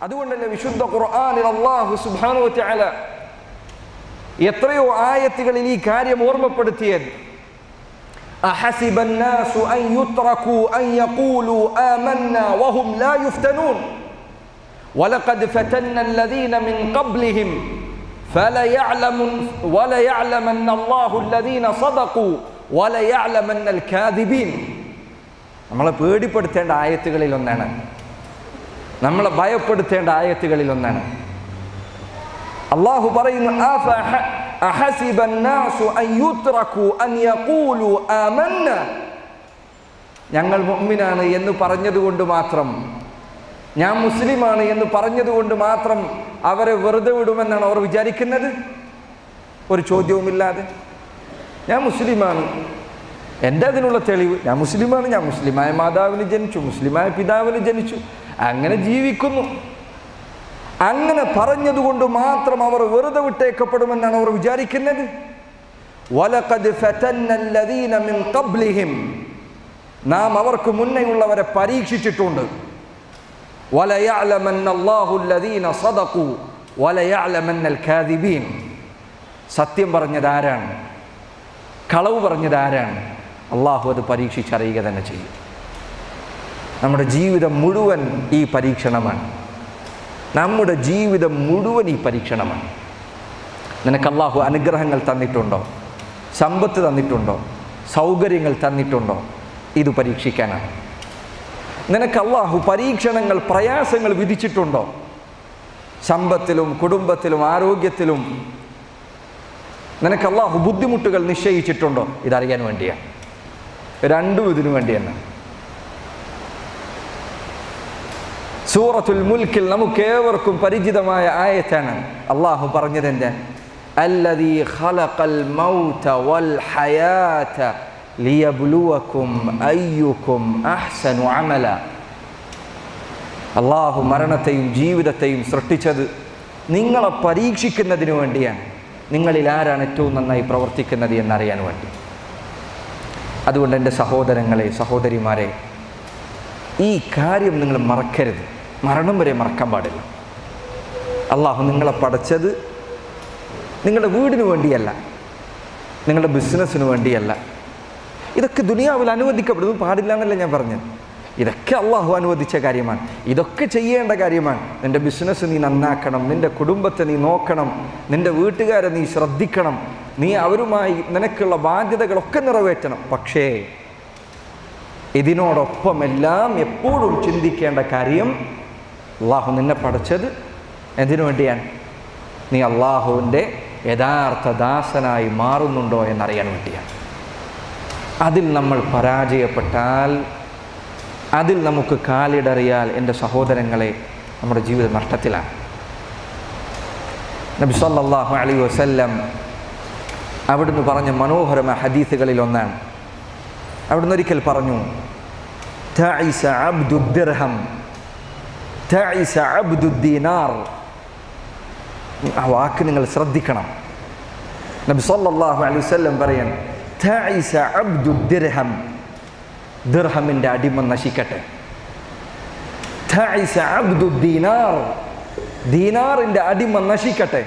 അതുകൊണ്ടല്ലേ വിശുദ്ധ ഖുർആനിൽ അല്ലാഹു സുബ്ഹാനഹു വ തആല എത്രയോ ആയത്തുകളിൽ ഈ കാര്യം ഓർമ്മപ്പെടുത്തിയത്. അഹസിബ الناس أن يتركوا أن يقولوا آمنا وهم لا يفتنون ولقد فتنا الذين من قبلهم وليعلمن الله الذين صدقوا وليعلمن الكاذبين. നമ്മളെ പേടിപ്പെടുത്തേണ്ട ആയത്തുകളിൽ ഒന്നാണ്, നമ്മളെ ഭയപ്പെടുത്തേണ്ട ആയത്തുകളിൽ ഒന്നാണ്. അല്ലാഹു പറയുന്നു അഹസിബ الناس أن يتركوا أن يقولوا آمنا. ഞങ്ങൾ മുഅ്മിനാണ് എന്ന് പറഞ്ഞതുകൊണ്ട് മാത്രം, ഞാൻ മുസ്ലിമാണ് എന്ന് പറഞ്ഞതുകൊണ്ട് മാത്രം അവരെ വെറുതെ വിടുമെന്നാണ് അവർ വിചാരിക്കുന്നത്. ഒരു ചോദ്യവുമില്ലാതെ ഞാൻ മുസ്ലിമാണ്, എൻ്റെ അതിനുള്ള തെളിവ് ഞാൻ മുസ്ലിമാണ്, ഞാൻ മുസ്ലിമായ മാതാവിന് ജനിച്ചു, മുസ്ലിമായ പിതാവിന് ജനിച്ചു, അങ്ങനെ ജീവിക്കുന്നു. അങ്ങനെ പറഞ്ഞതുകൊണ്ട് മാത്രം അവർ വെറുതെ വിട്ടേക്കപ്പെടുമെന്നാണ് അവർ വിചാരിക്കുന്നത്. വലഖദ് ഫതന്ന അല്ലദീന മിൻ ഖബ്ലിഹിം, നാം അവർക്ക് മുന്നേയുള്ളവരെ പരീക്ഷിച്ചിട്ടുണ്ട്. വലയഅലമന്ന അല്ലാഹു അല്ലദീന സദഖു വലയഅലമന്ന അൽകാദിബീൻ. സത്യം പറഞ്ഞത് ആരാണ്, കളവ് പറഞ്ഞത് ആരാണ്, അള്ളാഹു അത് പരീക്ഷിച്ചറിയുക തന്നെ ചെയ്യും. നമ്മുടെ ജീവിതം മുഴുവൻ ഈ പരീക്ഷണമാണ്, നമ്മുടെ ജീവിതം മുഴുവൻ ഈ പരീക്ഷണമാണ്. നിനക്ക് അള്ളാഹു അനുഗ്രഹങ്ങൾ തന്നിട്ടുണ്ടോ, സമ്പത്ത് തന്നിട്ടുണ്ടോ, സൗകര്യങ്ങൾ തന്നിട്ടുണ്ടോ? ഇത് പരീക്ഷിക്കാനാണ്. നിനക്ക് അള്ളാഹു പരീക്ഷണങ്ങൾ, പ്രയാസങ്ങൾ വിധിച്ചിട്ടുണ്ടോ? സമ്പത്തിലും കുടുംബത്തിലും ആരോഗ്യത്തിലും നിനക്ക് അള്ളാഹു ബുദ്ധിമുട്ടുകൾ നിശ്ചയിച്ചിട്ടുണ്ടോ? ഇതറിയാൻ വേണ്ടിയാണ്, രണ്ടും ഇതിനു വേണ്ടിയാണ്. സൂറത്തുൽ മുൽക്കിൽ നമുക്കേവർക്കും പരിചിതമായ ആയത്താണ്. അള്ളാഹു പറഞ്ഞത് എന്താ? അല്ലദീ ഖലഖൽ മൗത വൽ ഹയാത ലിയബ്ലുവകും അയ്യുകും അഹ്സനു അമല. അള്ളാഹു മരണത്തെയും ജീവിതത്തെയും സൃഷ്ടിച്ചത് നിങ്ങളെ പരീക്ഷിക്കുന്നതിന് വേണ്ടിയാണ്, നിങ്ങളിൽ ആരാണ് ഏറ്റവും നന്നായി പ്രവർത്തിക്കുന്നത് എന്നറിയാൻ വേണ്ടി. അതുകൊണ്ട് എൻ്റെ സഹോദരങ്ങളെ, സഹോദരിമാരെ, ഈ കാര്യം നിങ്ങൾ മറക്കരുത്, മരണം വരെ മറക്കാൻ പാടില്ല. അള്ളാഹു നിങ്ങളെ പടച്ചത് നിങ്ങളുടെ വീടിന് വേണ്ടിയല്ല, നിങ്ങളുടെ ബിസിനസ്സിന് വേണ്ടിയല്ല. ഇതൊക്കെ ദുനിയാവിൽ അനുവദിക്കപ്പെടുന്നു, പാടില്ല എന്നല്ല ഞാൻ പറഞ്ഞത്. ഇതൊക്കെ അള്ളാഹു അനുവദിച്ച കാര്യമാണ്, ഇതൊക്കെ ചെയ്യേണ്ട കാര്യമാണ്. നിൻ്റെ ബിസിനസ് നീ നന്നാക്കണം, നിൻ്റെ കുടുംബത്തെ നീ നോക്കണം, നിൻ്റെ വീട്ടുകാരെ നീ ശ്രദ്ധിക്കണം, നീ അവരുമായി നിനക്കുള്ള ബാധ്യതകളൊക്കെ നിറവേറ്റണം. പക്ഷേ ഇതിനോടൊപ്പം എല്ലാം എപ്പോഴും ചിന്തിക്കേണ്ട കാര്യം, അള്ളാഹു നിന്നെ പഠിച്ചത് എന്തിനു വേണ്ടിയാണ്? നീ അള്ളാഹുവിൻ്റെ യഥാർത്ഥ ദാസനായി മാറുന്നുണ്ടോ എന്നറിയാൻ വേണ്ടിയാണ്. അതിൽ നമ്മൾ പരാജയപ്പെട്ടാൽ, അതിൽ നമുക്ക് കാലിടറിയാൽ, എൻ്റെ സഹോദരങ്ങളെ, നമ്മുടെ ജീവിതം നഷ്ടത്തിലാണ്. നബി സല്ലല്ലാഹു അലൈഹി വസല്ലം അവിടുന്ന് പറഞ്ഞ മനോഹരമായ ഹദീസുകളിൽ ഒന്നാണ്. അവിടുന്ന് ഒരിക്കൽ പറഞ്ഞു, തഇസ അബ്ദുദ് ദിർഹം തഇസ അബ്ദുദ് ദീനാർ. ആ വാക്ക് നിങ്ങൾ ശ്രദ്ധിക്കണം. നബി സല്ലല്ലാഹു അലൈഹി വസല്ലം പറയാൻ, തഇസ അബ്ദുദ് ദിർഹം, ദിർഹമിൻ്റെ അടിമ നശിക്കട്ടെ. തഇസ അബ്ദുദ് ദീനാർ, ദീനാറിൻ്റെ അടിമ നശിക്കട്ടെ.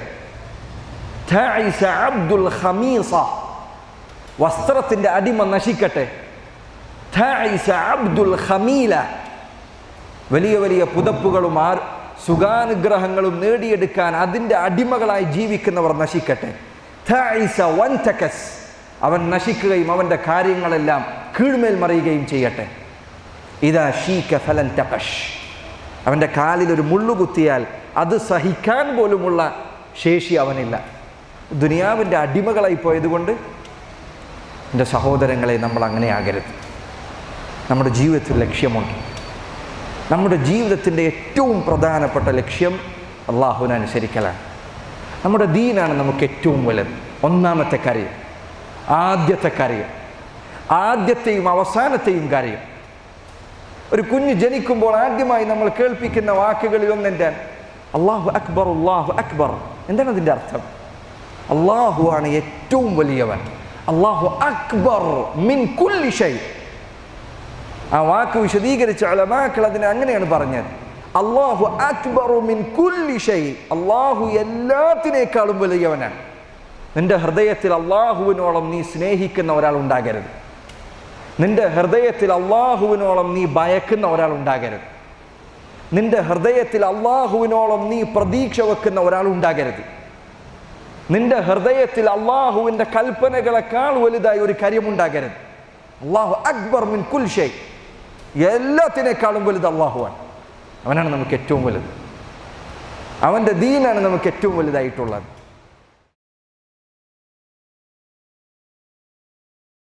തഇസ അബ്ദുൽ ഖമീസ, വസ്ത്രത്തിൻ്റെ അടിമ നശിക്കട്ടെ. തഇസ അബ്ദുൽ ഖമീല, വലിയ വലിയ പുതപ്പുകളും സുഖാനുഗ്രഹങ്ങളും നേടിയെടുക്കാൻ അതിൻ്റെ അടിമകളായി ജീവിക്കുന്നവർ നശിക്കട്ടെ. തഇസ വൻതകസ്, അവൻ നശിക്കുകയും അവൻ്റെ കാര്യങ്ങളെല്ലാം കീഴ്മേൽ മറിയുകയും ചെയ്യട്ടെ. ഇദാ ശീക ഫലൻ തഖഷ്, അവൻ്റെ കാലിൽ ഒരു മുള്ളു കുത്തിയാൽ അത് സഹിക്കാൻ പോലുമുള്ള ശേഷി അവനില്ല. ദുനിയാവിൻ്റെ അടിമകളായി പോയതുകൊണ്ട് എൻ്റെ സഹോദരങ്ങളെ, നമ്മൾ അങ്ങനെ ആകരുത്. നമ്മുടെ ജീവിതത്തിൽ ലക്ഷ്യമുണ്ട്. നമ്മുടെ ജീവിതത്തിൻ്റെ ഏറ്റവും പ്രധാനപ്പെട്ട ലക്ഷ്യം അള്ളാഹുവിനെ അനുസരിക്കലാണ്. നമ്മുടെ ദീനാണ് നമുക്ക് ഏറ്റവും വലുത്. ഒന്നാമത്തെ കാര്യം, ആദ്യത്തെ കാര്യം, ആദ്യത്തെയും അവസാനത്തെയും കാര്യം. ഒരു കുഞ്ഞ് ജനിക്കുമ്പോൾ ആദ്യമായി നമ്മൾ കേൾപ്പിക്കുന്ന വാക്കുകളിൽ ഒന്നെന്താണ്? അല്ലാഹു അക്ബർ, അല്ലാഹു അക്ബർ. എന്താണ് അതിൻ്റെ അർത്ഥം? അല്ലാഹു ആണ് ഏറ്റവും വലിയവൻ. അല്ലാഹു അക്ബർ മിൻ കുല്ലി ഷൈ. ആ വാക്ക് വിശദീകരിച്ച ഉലമാക്കൾ അതിനെ അങ്ങനെയാണ് പറഞ്ഞത്. അല്ലാഹു അക്ബറു മിൻ കുല്ലി ഷൈ, അല്ലാഹു എല്ലാത്തിനേക്കാളും വലിയവനാണ്. നിന്റെ ഹൃദയത്തിൽ അല്ലാഹുവിനോളം നീ സ്നേഹിക്കുന്ന ഒരാൾ ഉണ്ടാകരുത്. നിന്റെ ഹൃദയത്തിൽ അല്ലാഹുവിനോളം നീ ഭയക്കുന്ന ഒരാൾ ഉണ്ടാകരുത്. നിന്റെ ഹൃദയത്തിൽ അല്ലാഹുവിനോളം നീ പ്രതീക്ഷ വെക്കുന്ന ഒരാൾ ഉണ്ടാകരുത്. നിന്റെ ഹൃദയത്തിൽ അല്ലാഹുവിൻ്റെ കൽപ്പനകളെക്കാൾ വലുതായി ഒരു കാര്യമുണ്ടാകരുത്. അല്ലാഹു അക്ബർ മിൻ കുല്ലി ഷൈ, എല്ലാത്തിനേക്കാളും വലുത് അല്ലാഹുവാണ്. അവനാണ് നമുക്ക് ഏറ്റവും വലുത്. അവൻ്റെ ദീനാണ് നമുക്ക് ഏറ്റവും വലുതായിട്ടുള്ളത്.